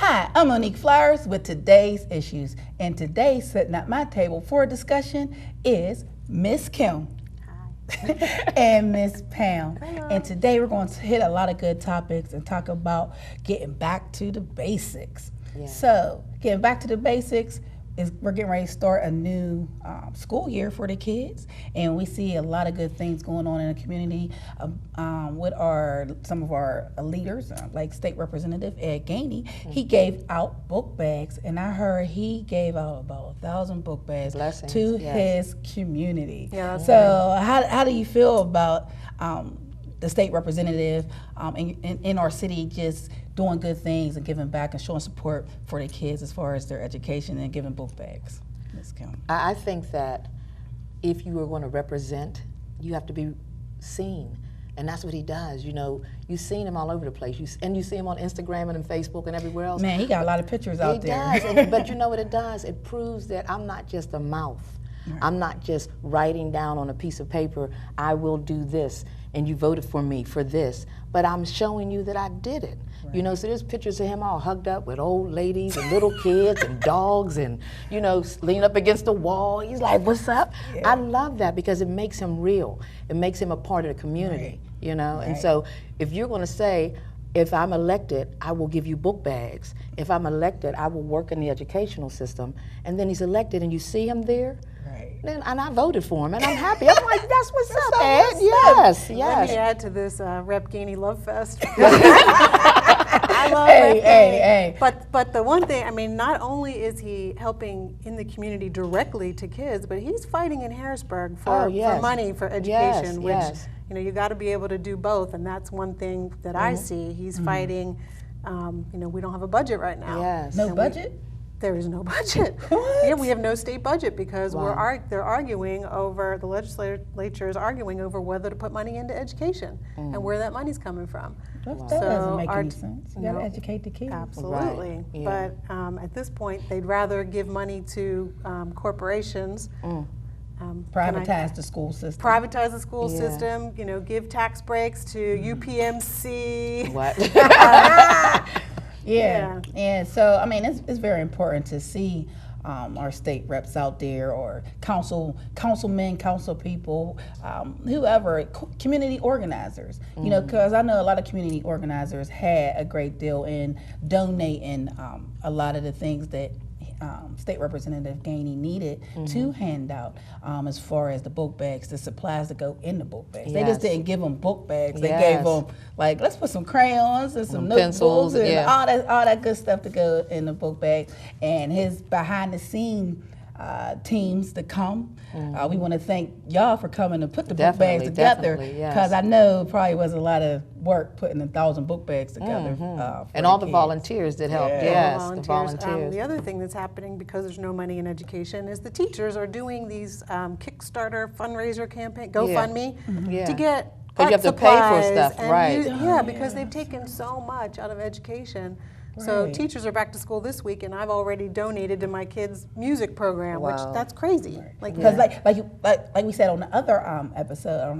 Hi, I'm Monique Flowers with today's issues. And today, sitting at my table for a discussion is Miss Kim. And Miss Pam. Hello. And today we're going to hit a lot of good topics and talk about getting back to the basics. Yeah. So, getting back to the basics is we're getting ready to start a new school year for the kids, and we see a lot of good things going on in the community with some of our leaders, like State Representative Ed Gainey. Mm-hmm. He gave out book bags, and I heard he gave out about 1,000 book bags Blessings, to yes. his community. Yeah, that's So how do you feel about the state representative in our city just doing good things and giving back and showing support for the kids as far as their education and giving book bags? Ms. Kim. I think that if you are going to represent, you have to be seen. And that's what he does. You know, you've seen him all over the place. You see him on Instagram and on Facebook and everywhere else. Man, he got a lot of pictures out there. He does, but you know what it does? It proves that I'm not just a mouth. Right. I'm not just writing down on a piece of paper, I will do this, and you voted for me for this. But I'm showing you that I did it. Right. You know, so there's pictures of him all hugged up with old ladies and little kids and dogs and, you know, leaning up against the wall. He's like, what's up? Yeah. I love that because it makes him real. It makes him a part of the community, you know? And Right. so if you're going to say, if I'm elected, I will give you book bags. If I'm elected, I will work in the educational system. And then he's elected and you see him there, Right. then, and I voted for him and I'm happy. I'm like, that's what's up, so Ed. what's Yes, Let me yes. add to this Rep Gainey Love Fest. I love Rep Gainey. But the one thing, I mean, not only is he helping in the community directly to kids, but he's fighting in Harrisburg for money for education, which, you know, you got to be able to do both. And that's one thing that I see. He's fighting, you know, we don't have a budget right now. Yes. No budget? There is no budget. What? Yeah, we have no state budget because Wow. they're arguing over, the legislature is arguing over whether to put money into education and where that money's coming from. That So doesn't make our- any sense. You got to no. educate the kids. Absolutely. Right, yeah. But at this point, they'd rather give money to corporations. Privatize the school system. Privatize the school Yeah. system, you know, give tax breaks to UPMC. What? Yeah. And so, I mean, it's very important to see our state reps out there, or councilmen, council people, whoever, community organizers. You know, because I know a lot of community organizers had a great deal in donating a lot of the things that State Representative Gainey needed to hand out, as far as the book bags, the supplies that go in the book bags. They just Yes. didn't give them book bags. They Yes. gave them, like, let's put some crayons and some Pencils, notebooks and yeah. all that good stuff to go in the book bag. And his behind the scene teams to come. We want to thank y'all for coming to put the book bags Definitely, together, definitely, yes. because I know it probably was a lot of work putting 1,000 book bags together. For And all the kids. volunteers that helped. Yeah. Yes, the Volunteers. volunteers. The other thing that's happening because there's no money in education is the teachers are doing these Kickstarter fundraiser campaign, GoFundMe, Yeah. to get 'Cause you art have to pay for supplies stuff, and right. yeah, because they've taken so much out of education. So Right. teachers are back to school this week, and I've already donated to my kids' music program, Wow. which that's crazy. Like, Because like we said on the other episode,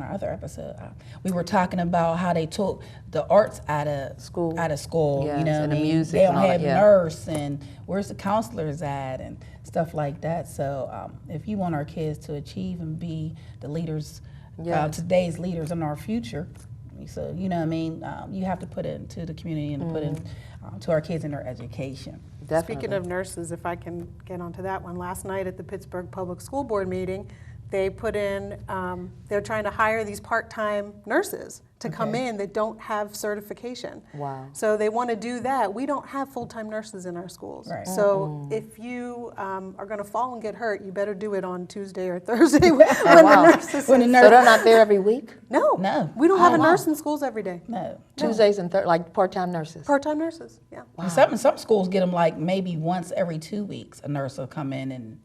we were talking about how they took the arts out of School. you Yes, know, and what I the mean? music They don't and all have that, yeah. nurse, and where's the counselors at, and stuff like that. So if you want our kids to achieve and be the leaders, Yes. today's leaders in our future, so you know what I mean, you have to put it into the community and put it to our kids in their education. Definitely. Speaking of nurses, if I can get onto that one, last night at the Pittsburgh Public School Board meeting, they put in, they're trying to hire these part-time nurses to come Okay. in that don't have certification. Wow. So they want to do that. We don't have full-time nurses in our schools. Right. So if you are going to fall and get hurt, you better do it on Tuesday or Thursday when wow. the nurses. When the So nurse- they're not there every week? No, No. we don't have a wow. nurse in schools every day. No. Tuesdays and like part-time nurses? Part-time nurses, yeah. And some schools get them like maybe once every 2 weeks. A nurse will come in and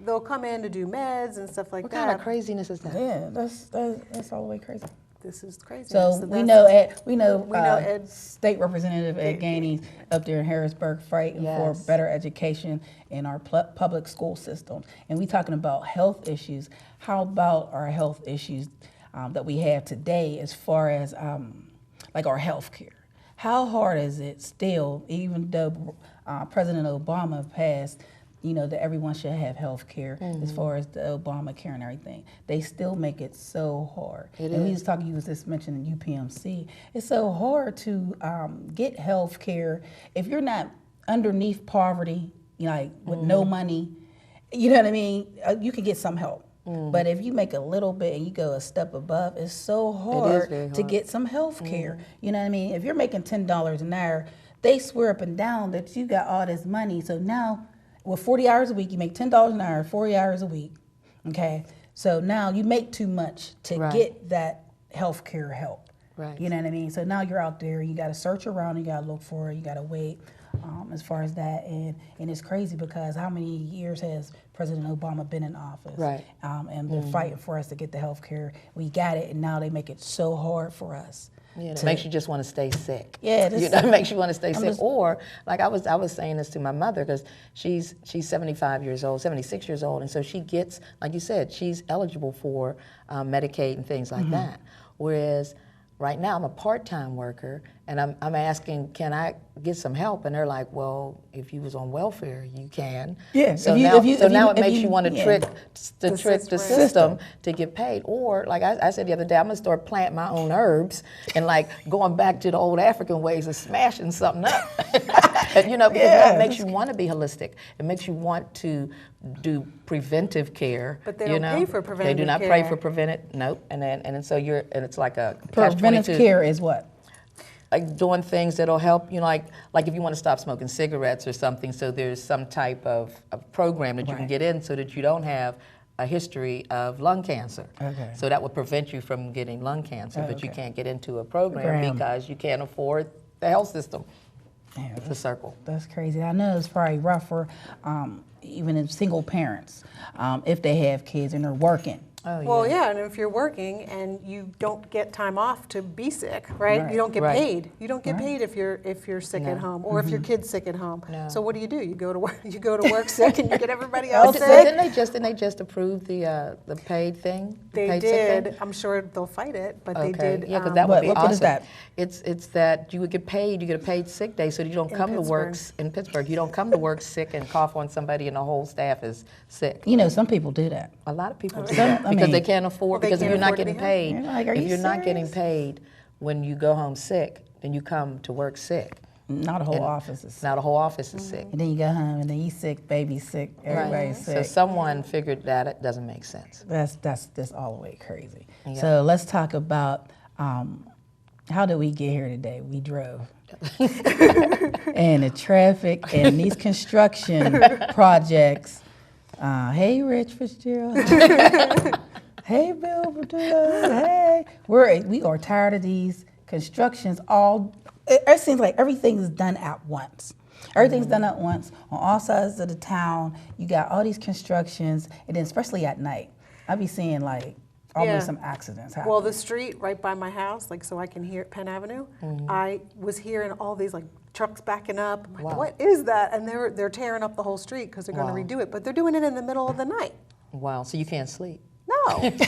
They'll come in to do meds and stuff like What that. kind of craziness is that? yeah, that's all the way crazy. This is crazy. So we that's- know we know Ed- State Representative Ed Gainey up there in Harrisburg fighting Yes. for better education in our public school system. And we talking about health issues. How about our health issues that we have today as far as like our health care? how hard is it still, even though President Obama passed, that everyone should have health care as far as the Obamacare and everything. They still make it so hard. And we was talking, you was just mentioning UPMC. It's so hard to get health care if you're not underneath poverty, like with no money. You know what I mean? You can get some help. But if you make a little bit and you go a step above, it's so hard, to get some health care. You know what I mean? If you're making $10 an hour, they swear up and down that you got all this money. So now, with 40 hours a week, you make $10 an hour, 40 hours a week, okay? So now you make too much to get that health care help. Right. You know what I mean? So now you're out there, you gotta search around, you gotta look for it, you gotta wait as far as that. And it's crazy because how many years has President Obama been in office? Right. And been fighting for us to get the health care. We got it, and now they make it so hard for us. Yeah, it makes you just want to stay sick. Yeah, it makes you want to stay sick. Or like I was saying this to my mother because she's 75 years old, 76 years old, and so she gets, like you said, she's eligible for Medicaid and things like that. Whereas right now I'm a part-time worker, and I'm asking, can I get some help? And they're like, well, if you was on welfare, you can. Yeah. So now it makes you want to trick the system to get paid. Or like I said the other day, I'm gonna start planting my own herbs and like going back to the old African ways of smashing something up. And, because that makes you want to be holistic. It makes you want to do preventive care. But they don't pay for preventive care. They do not pay for preventive. Nope. And so it's like a preventive care is what? Like doing things that'll help, like if you want to stop smoking cigarettes or something, so there's some type of program that you can get in so that you don't have a history of lung cancer. Okay. So that would prevent you from getting lung cancer, but you can't get into a program because you can't afford the health system. Yeah, it's a circle. That's crazy. I know it's probably rough for even in single parents if they have kids and they're working. Oh, yeah. Well, yeah, and if you're working and you don't get time off to be sick, right? You don't get paid. You don't get paid if you're sick at home, or if your kid's sick at home. No. So what do? You go to work. You go to work sick, and you get everybody else sick. Didn't they just approve the paid thing? They did. I'm sure they'll fight it, but they did. Yeah, because that would be awesome. What is that? It's that you would get paid. You get a paid sick day, so you don't come to work in Pittsburgh. You don't come to work sick and cough on somebody, and the whole staff is sick. Some people do that. A lot of people do that. Because they can't afford, because if you're not getting paid, if you're not getting paid when you go home sick, then you come to work sick. Not a whole office is sick. Now the whole office is sick. And then you go home and then you sick, baby's sick, everybody's sick. So someone figured that it doesn't make sense. That's all the way crazy. Yeah. So let's talk about how did we get here today? We drove. And the traffic and these construction projects. Hey, Rich Fitzgerald. Hey, Bill Fitzgerald. Hey. We are tired of these constructions. It seems like everything's done at once. Everything's done at once on all sides of the town. You got all these constructions, and then especially at night, I be seeing like almost some accidents happen. Well, the street right by my house, like so I can hear Penn Avenue, I was hearing all these like trucks backing up. I'm like, what is that? And they're tearing up the whole street because they're going to redo it, but they're doing it in the middle of the night. Wow, so you can't sleep. No. And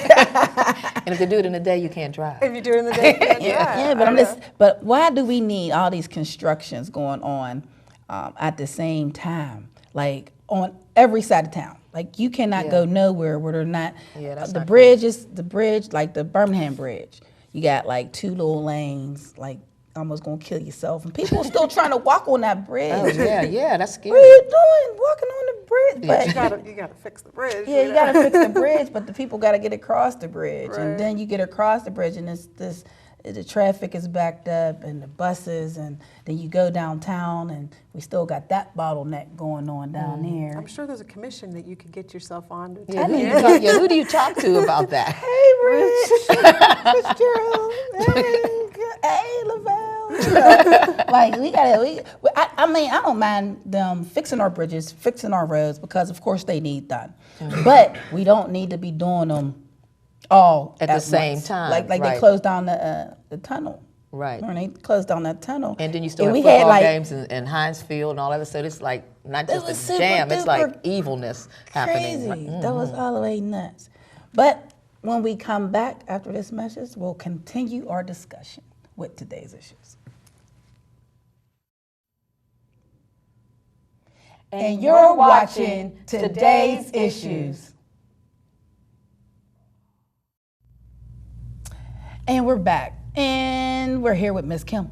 if they do it in the day, you can't drive. If you do it in the day, you can't drive. Yeah, but why do we need all these constructions going on at the same time, like on every side of town? Like you cannot go nowhere where they're not. Yeah, that's the bridge is the bridge, like the Birmingham Bridge. You got like 2 little lanes, like almost gonna kill yourself, and people are still trying to walk on that bridge. Oh yeah, that's scary. What are you doing, walking on the bridge? Yeah. But you gotta fix the bridge. Yeah, you gotta fix the bridge, but the people gotta get across the bridge, and then you get across the bridge, and the traffic is backed up, and the buses, and then you go downtown, and we still got that bottleneck going on down there. I'm sure there's a commission that you could get yourself on. Who do you talk to about that? Hey, Rich, Fitzgerald, hey, Lavelle. Like I don't mind them fixing our bridges, fixing our roads, because of course they need done, but we don't need to be doing them all at the same time. Like they closed down the tunnel. Right. When they closed down that tunnel. And then you still have football games in Heinz Field and all that. So it's like not just a jam, it's like evilness happening. Crazy. That was all the way nuts. But when we come back after this message, we'll continue our discussion with today's issues. and you're watching Today's Issues. And we're back, and we're here with Miss Kim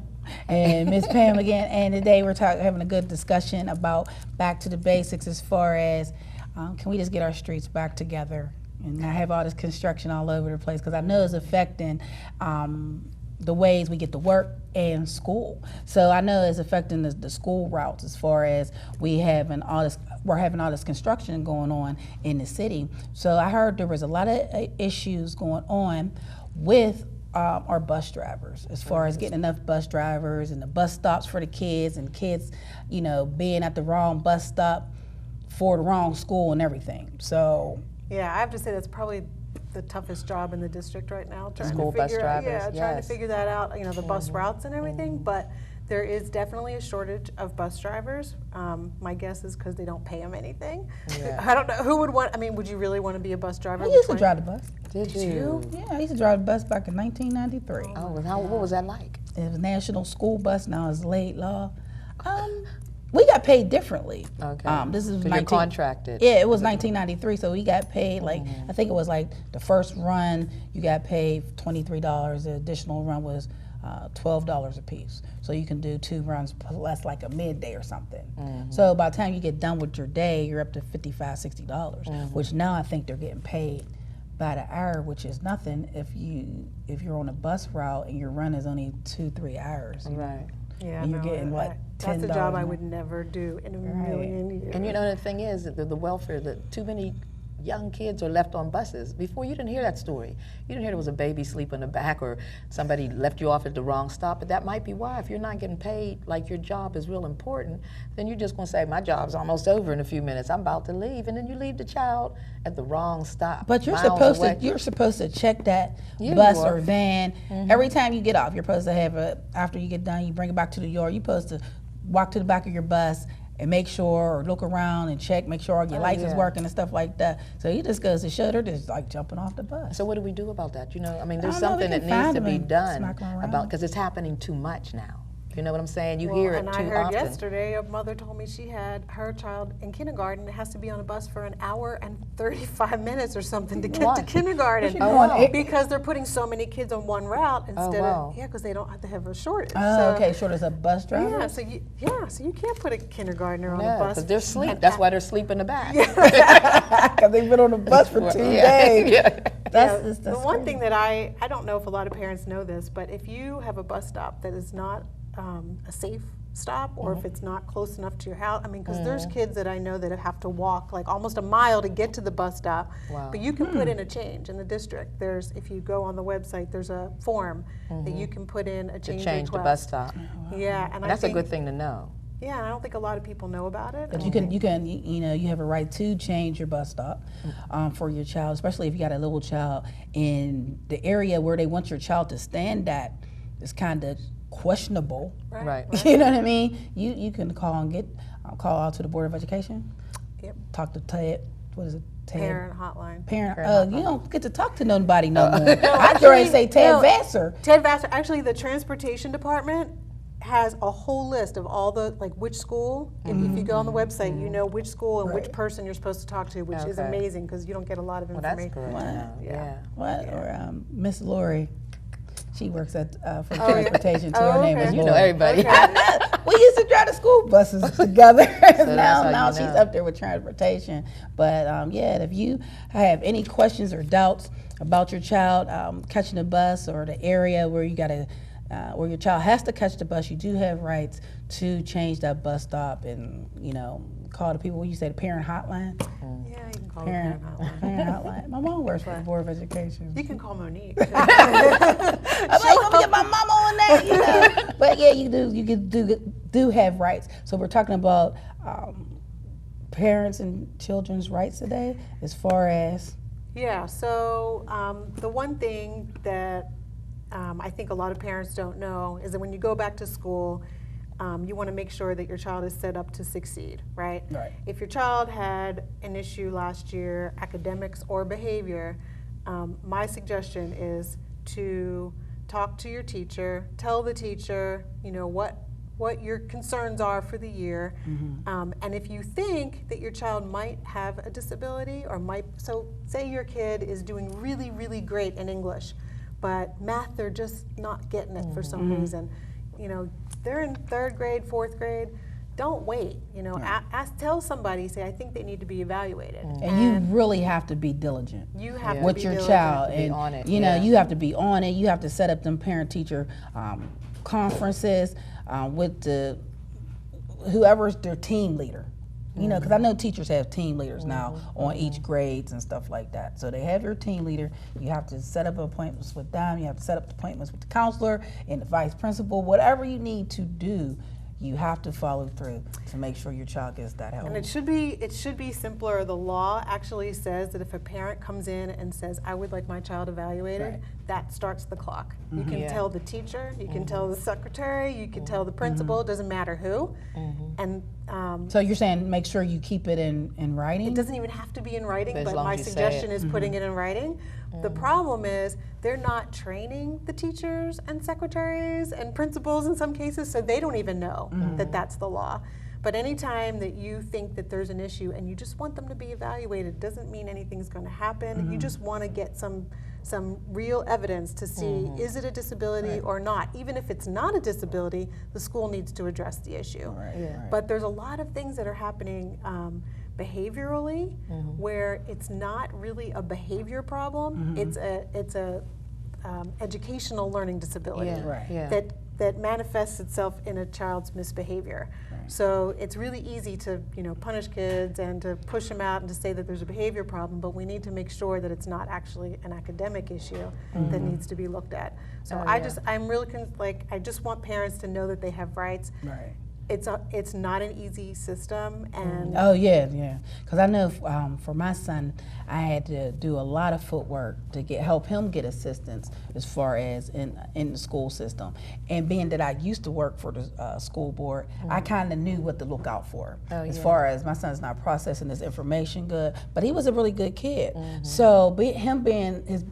and Miss Pam again, and today we're having a good discussion about back to the basics as far as can we just get our streets back together and not have all this construction all over the place, because I know it's affecting the ways we get to work and school. So I know it's affecting the school routes as far as we're having all this construction going on in the city. So I heard there was a lot of issues going on with our bus drivers, as far as getting enough bus drivers and the bus stops for the kids, and kids, being at the wrong bus stop for the wrong school and everything. So yeah, I have to say that's probably the toughest job in the district right now. Trying to figure that out, the bus routes and everything, but there is definitely a shortage of bus drivers. My guess is because they don't pay them anything. Yeah. I don't know, who would want, would you really want to be a bus driver? I used to drive the bus. Did you? Yeah, I used to drive the bus back in 1993. Oh, what was that like? It was national school bus, now it's late law. We got paid differently. Okay. This is you're contracted. Yeah, it was 1993, so we got paid I think it was like the first run you got paid $23. The additional run was $12 a piece. So you can do 2 runs plus like a midday or something. So by the time you get done with your day, you're up to $55, $60, which now I think they're getting paid by the hour, which is nothing if you're on a bus route and your run is only 2-3 hours. Right. Yeah, and you're getting what, $10? That's a job I would never do in a million years. And the thing is that the welfare, that too many young kids are left on buses. Before, you didn't hear that story. You didn't hear there was a baby asleep in the back or somebody left you off at the wrong stop, but that might be why. If you're not getting paid like your job is real important, then you're just gonna say, my job's almost over in a few minutes, I'm about to leave, and then you leave the child at the wrong stop. But you're supposed to check that bus or van every time you get off. You're supposed to have after you get done, you bring it back to the yard, you're supposed to walk to the back of your bus and make sure, or look around and check, make sure all your lights is working and stuff like that. So he just goes to show they're just like jumping off the bus. So what do we do about that? There's something that needs to be done about, because it's happening too much now. You know what I'm saying? You hear it too often. And I heard yesterday a mother told me she had her child in kindergarten. It has to be on a bus for an hour and 35 minutes or something to get to kindergarten. Because they're putting so many kids on one route instead of, because they don't have to have a shortage. Oh, okay, shortage of bus drivers? So you can't put a kindergartner on a bus. Because they're asleep. That's why they're asleep in the back. Because they've been on the bus for 2 days. That's the one thing that I don't know if a lot of parents know this, but if you have a bus stop that is not a safe stop, or if it's not close enough to your house, because there's kids that I know that have to walk like almost a mile to get to the bus stop. But you can put in a change in the district. If you go on the website, there's a form that you can put in a change request. The bus stop. Yeah, and that's a good thing to know. Yeah, and I don't think a lot of people know about it. But you have a right to change your bus stop for your child, especially if you got a little child in the area where they want your child to stand at. It's kind of questionable. Right. You know what I mean? You can call and call out to the Board of Education. Yep. Talk to Ted. What is it? Ted? Parent hotline. You don't get to talk to nobody no more. I already say Ted Vassar. Ted Vassar. Actually, the transportation department has a whole list of all the, which school, if you go on the website, you know which school and which person you're supposed to talk to, which is amazing because you don't get a lot of information. Or Miss Lori. She works for transportation too. Her name is You know everybody. We used to drive the school buses together. Now she's up there with transportation. But if you have any questions or doubts about your child catching a bus, or the area where where your child has to catch the bus, you do have rights to change that bus stop and call the people. What you say, the parent hotline? Yeah, you can call the parent hotline. Parent hotline. My mom works for the Board of Education. You can call Monique. I'm like, let me get my mama on that, But yeah, you do have rights. So we're talking about parents and children's rights today, as far as. Yeah. So the one thing that I think a lot of parents don't know is that when you go back to school, you want to make sure that your child is set up to succeed, right? If your child had an issue last year, academics or behavior, my suggestion is to talk to your teacher, tell the teacher, what what your concerns are for the year. And if you think that your child might have a disability or so say your kid is doing really, really great in English, but math, they're just not getting it for some reason. You know, they're in 3rd grade, 4th grade. Don't wait. You know, tell somebody. Say, I think they need to be evaluated. And you really have to be diligent. You have to with be your diligent. child, Be and on it, you know, you have to be on it. You have to set up them parent-teacher conferences with whoever's their team leader. You know, because I know teachers have team leaders now on each grades and stuff like that. So they have your team leader. You have to set up appointments with them. You have to set up appointments with the counselor and the vice principal. Whatever you need to do, you have to follow through to make sure your child gets that help. And it should be simpler. The law actually says that if a parent comes in and says, I would like my child evaluated, that starts the clock. You can tell the teacher, you can tell the secretary, you can tell the principal, it doesn't matter who. And so you're saying make sure you keep it in writing? it doesn't even have to be in writing, As but long my as you say suggestion it. is putting it in writing. The problem is they're not training the teachers and secretaries and principals in some cases, so they don't even know that that's the law. But anytime that you think that there's an issue and you just want them to be evaluated, doesn't mean anything's going to happen. You just want to get some real evidence to see, is it a disability or not? Even if it's not a disability, the school needs to address the issue. But there's a lot of things that are happening behaviorally where it's not really a behavior problem. It's a educational learning disability that manifests itself in a child's misbehavior. So it's really easy to punish kids and to push them out and to say that there's a behavior problem, but we need to make sure that it's not actually an academic issue that needs to be looked at. So I'm really I just want parents to know that they have rights. It's not an easy system, and because I know for my son, I had to do a lot of footwork to help him get assistance as far as in the school system. And being that I used to work for the school board, I kind of knew what to look out for as far as my son's not processing his information good, but he was a really good kid. So him being his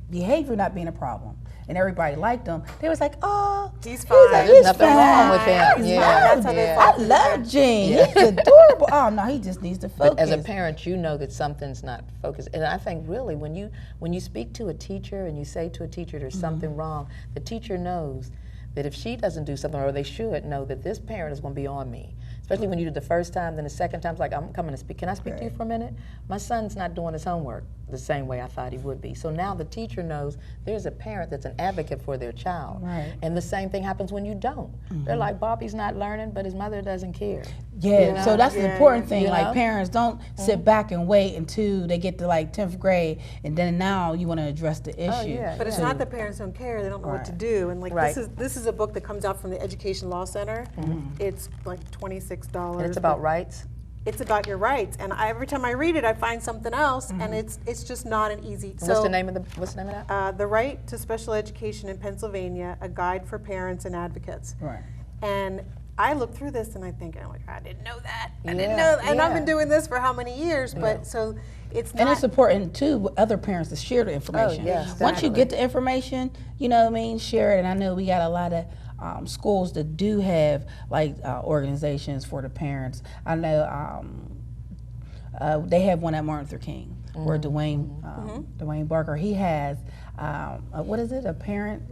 behavior not being a problem, and everybody liked him, they was like, oh, he's fine. There's nothing wrong with him. I love Gene. He's adorable. Oh no, he just needs to focus. But as a parent, you know that something's not focused. And I think really when you speak to a teacher and you say to a teacher there's something wrong, the teacher knows that if she doesn't do something, or they should know that this parent is going to be on me. Especially when you do the first time, then the second time, it's like, I'm coming to speak. Can I speak to you for a minute? My son's not doing his homework the same way I thought he would be. So now the teacher knows there's a parent that's an advocate for their child. And the same thing happens when you don't. They're like, Bobby's not learning, but his mother doesn't care. So that's the important thing. Like parents don't sit back and wait until they get to like 10th grade, and then now you want to address the issue. But it's not that parents don't care; they don't know what to do. And like this is a book that comes out from the Education Law Center. It's like $26. And it's about rights. It's about your rights, and every time I read it, I find something else, and it's just not an easy. So what's the name of that? The Right to Special Education in Pennsylvania: A Guide for Parents and Advocates. And I look through this and I think, oh my God, I didn't know that. I didn't know that. And I've been doing this for how many years? But so it's not. And it's important too with other parents to share the information. Once you get the information, you know what I mean, share it. And I know we got a lot of schools that do have like organizations for the parents. I know they have one at Martin Luther King where Dwayne Barker, he has what is it, a parent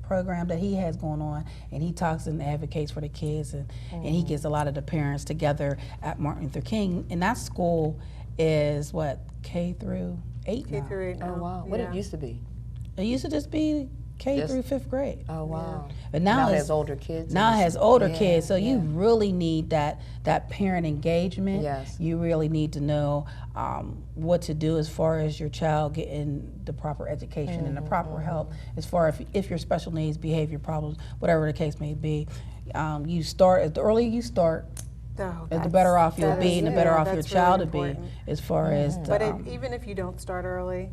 program that he has going on, and he talks and advocates for the kids, and he gets a lot of the parents together at Martin Luther King. And that school is what, K through 8 K now. through 8 now. Oh wow, what did it used to be? It used to just be K through 5th grade. Oh wow. But now it has older kids. Now it has older kids, so you really need that parent engagement. You really need to know what to do as far as your child getting the proper education and the proper help as far if your special needs, behavior problems, whatever the case may be. You start, the earlier you start, the better off you'll be, and the better off your child will be as far as But even if you don't start early,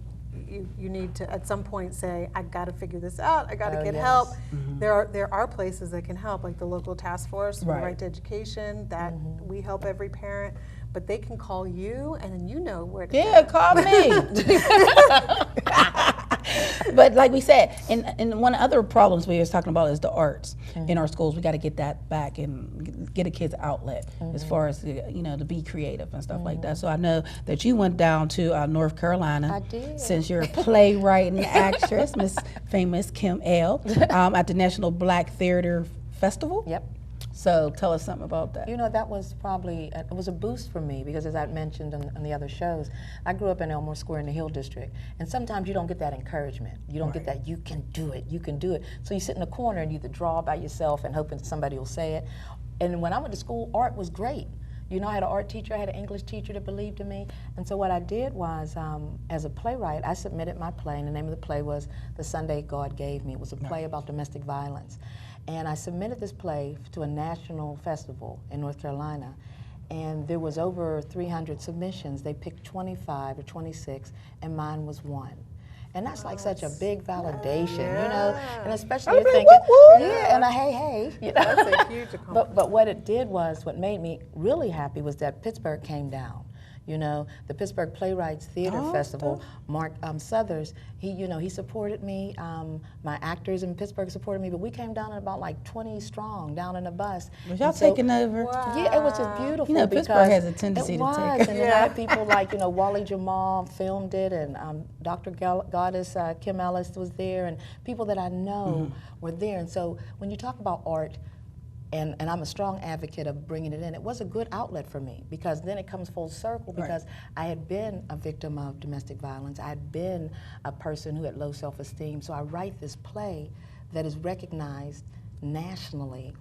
you need to at some point say, I got to figure this out. I got to get help. There are places that can help, like the local task force, the Right to Education. That we help every parent, but they can call you, and then you know where to go. Call me. but like we said, and one of the other problems we was talking about is the arts in our schools. We got to get that back and get a kid's outlet as far as to be creative and stuff like that. So I know that you went down to North Carolina. I did. Since you're a playwright and actress, Miss Famous Kim L, at the National Black Theater Festival. Yep. So tell us something about that. That was probably, it was a boost for me because as I mentioned on the other shows, I grew up in Elmore Square in the Hill District. And sometimes you don't get that encouragement. You don't get that, you can do it, you can do it. So you sit in a corner and you either draw by yourself and hoping somebody will say it. And when I went to school, art was great. I had an art teacher, I had an English teacher that believed in me. And so what I did was, as a playwright, I submitted my play, and the name of the play was The Sunday God Gave Me. It was a play about domestic violence. And I submitted this play to a national festival in North Carolina, and there was over 300 submissions. They picked 25 or 26, and mine was one. And that's like such a big validation, and especially you're thinking, and hey. That's a huge accomplishment. But what it did was, what made me really happy was that Pittsburgh came down. The Pittsburgh Playwrights Theater Festival, Mark Southers, he supported me. My actors in Pittsburgh supported me, but we came down at about like 20 strong, down in a bus. Was y'all taking over? Wow. Yeah, it was just beautiful. Pittsburgh has a tendency to take it. And then I had people like, Wally Jamal filmed it, and Dr. Goddess Kim Ellis was there, and people that I know were there. And so when you talk about art, and I'm a strong advocate of bringing it in. It was a good outlet for me because then it comes full circle because I had been a victim of domestic violence. I had been a person who had low self-esteem. So I write this play that is recognized nationally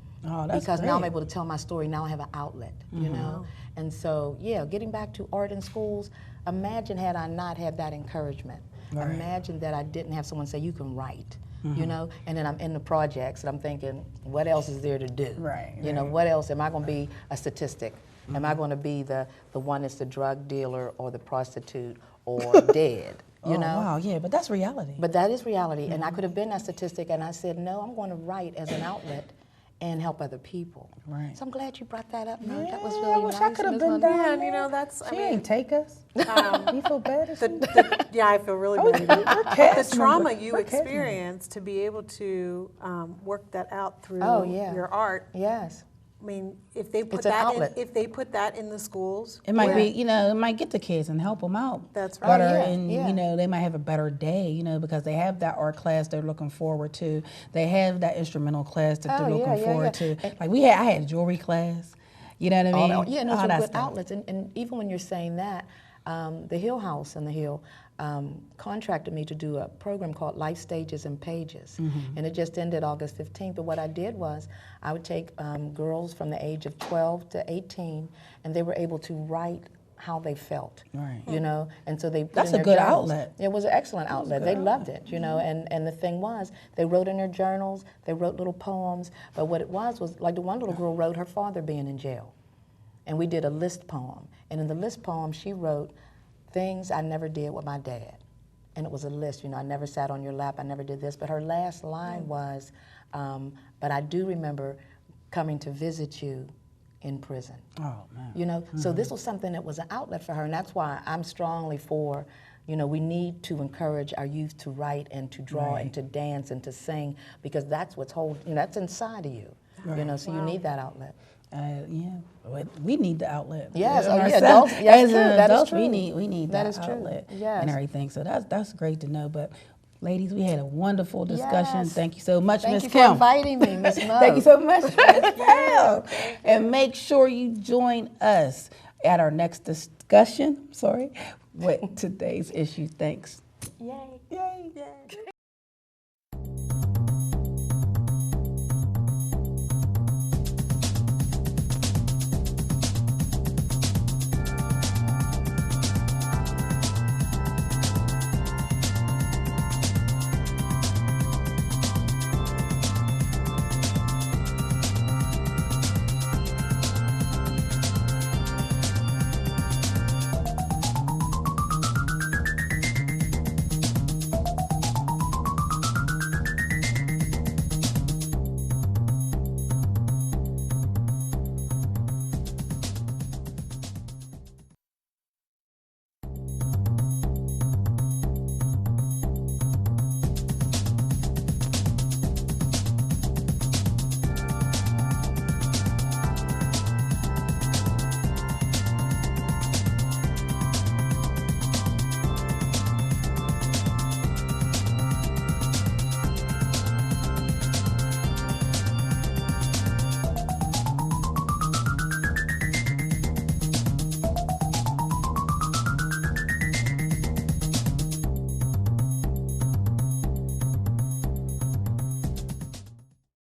because now I'm able to tell my story. Now I have an outlet, And so, getting back to art in schools, imagine had I not had that encouragement. Imagine that I didn't have someone say, you can write. And then I'm in the projects and I'm thinking, what else is there to do? What else? Am I going to be a statistic? Am I going to be the one that's the drug dealer or the prostitute or dead? Wow, but that's reality. But that is reality. And I could have been that statistic, and I said, no, I'm going to write as an outlet and help other people. So I'm glad you brought that up. No, that was really I wish nice. I could have been down there. That's. She ain't take us. You feel bad? I feel really bad. The trauma you experienced to be able to work that out through your art. Yes. I mean, if they put that in the schools, it might be, it might get the kids and help them out. That's right. And they might have a better day, because they have that art class they're looking forward to. They have that instrumental class that they're looking forward to. Like I had a jewelry class. You know what I mean? Those are good outlets. And even when you're saying that, the Hill House in the Hill contracted me to do a program called Life Stages and Pages. And it just ended August 15th. But what I did was I would take girls from the age of 12 to 18, and they were able to write how they felt, and so they put That's in a their good journals. outlet. It was an excellent outlet. They loved it, and the thing was, they wrote in their journals, they wrote little poems, but what it was like the one little girl wrote her father being in jail. And we did a list poem, and in the list poem she wrote, things I never did with my dad. And it was a list, I never sat on your lap, I never did this, but her last line was, but I do remember coming to visit you in prison. Oh, man. So this was something that was an outlet for her, and that's why I'm strongly for, we need to encourage our youth to write and to draw and to dance and to sing, because that's what's that's inside of you, so you need that outlet. We need the outlet. Yes, adults, yes, as adults, we need that outlet and everything. So that's great to know. But ladies, we had a wonderful discussion. Yes. Thank you so much, Miss Kim. Thank you for inviting me, Miss Mo. Thank you so much, Miss Kim. And make sure you join us at our next discussion. With today's issue. Thanks. Yay. Yay. Yay.